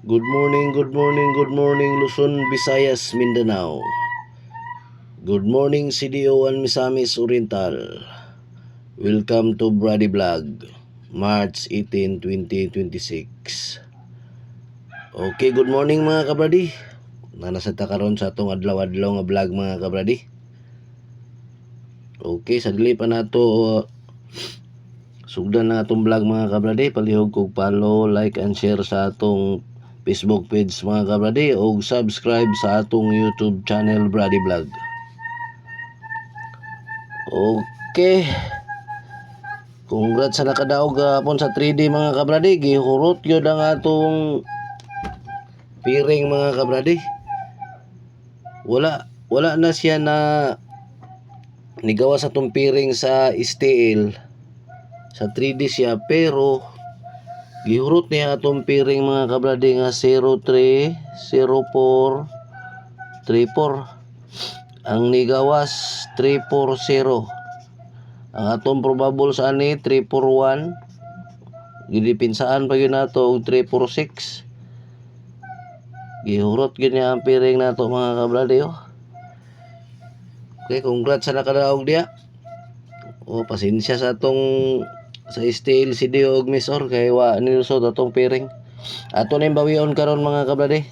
Good morning, good morning Luzon, Visayas, Mindanao. Good morning CDO and Misamis Oriental. Welcome to Brady Vlog, March 18, 2026. Okay, good morning mga kabradi. Nanasata karon sa atong adlaw-adlaw nga vlog mga kabradi. Okay, sadli pa nato sugdan na atong vlog mga kabradi. Palihog kog follow, like and share sa atong Facebook page mga kabradi o subscribe sa atong YouTube channel Brady Vlog. Okay. Congrats sa nakadaog gapon sa 3D mga kabradi. Gihurot gyud ang atong piring mga kabradi. Wala na siya na nigawa sa atong piring sa STL. Sa 3D siya pero gihurot niya atong piring mga kabradi nga 030434. Ang nigawas 340. Ang atong probable sa ani 341. Gidipinsaan pa gyud nato og 346. Gihurot gyud niya ang piring nato mga kabradi oh. Okay, congrats sa nakadaog diya. Pasensya sa atong sa STL si Dio og Misor kay wa nilusod atong piring. Ato na bawion karon mga kabradi.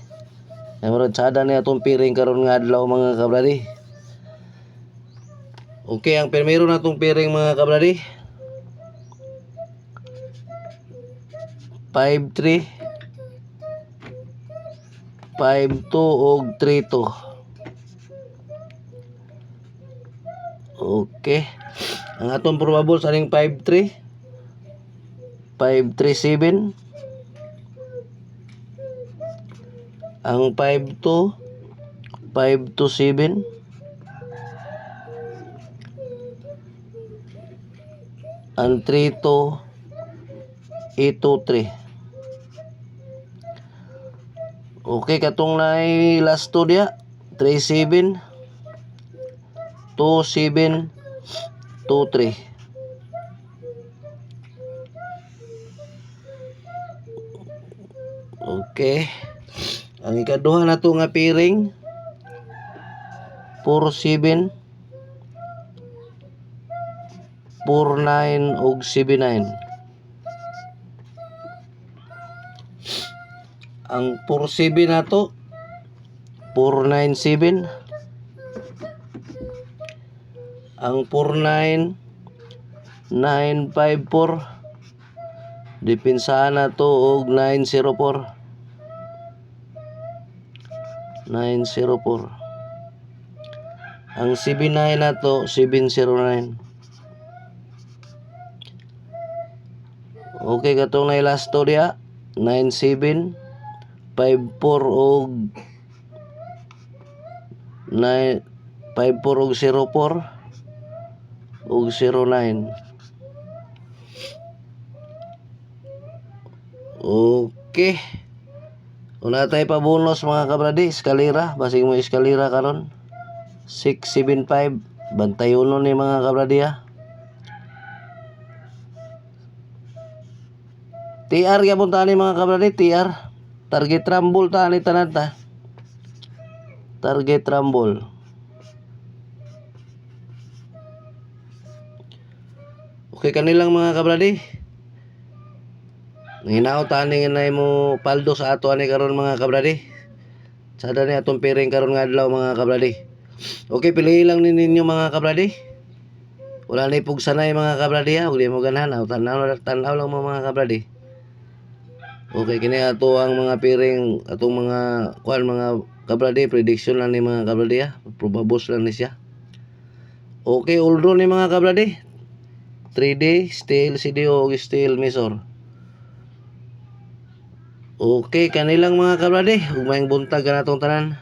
Kay murag sada ni atong piring karon nga adlaw mga kabradi. Okay, ang primero natong piring mga kabradi. 5-3 5-2 og 3-2. Okay. Ang atong probable sa aning 5-3 5-3-7. Ang 5-2 5-2-7. Ang 3-2 8-2-3. Okay, katong nay last 2 dia 3-7 2-7 2-3. Okay. Ang ikaduha na to nga piring 4-7 4-9 og 7-9. Ang 4-7 na to 4-9-7. Ang 4-9 9-5-4. Dipinsahan na to og 9-0-4. 9-0-4. Ang 7-9 na to 7-0-9. Okay, katong na last to dia 9-7 5-4 og 9 5-4 og 0-4 og 0-9. Okay. Una tayo pa bonus mga kabradi, eskalera, basig mo eskalera karon. 6-7-5 bantayonon ni mga kabradi ha. TR gyapon ta ni mga kabradi, TR. Target rumble ta ni tanan ta. Target rumble. Okay kanilang mga kabradi. Hinaot tani nga mo paldo sa ato ani karon mga kabradi. Sada ni atong piring karon nga adlaw mga kabradi. Okay, piliin lang ninyo mga kabradi. Wala na ipugsanay mga kabradi ha. Huwag mo ganahan. Tanaw lang mga kabradi. Okay, kini ato ang mga piring, atong mga kuan mga kabradi, prediction lang ni mga kabradi ha. Probable lang ni siya. Okay, uldro ni mga kabradi. 3D, steel, CDO, steel, Misor. Okay, kanilang mga kabradi. Humayang buntag ka na itong tanan.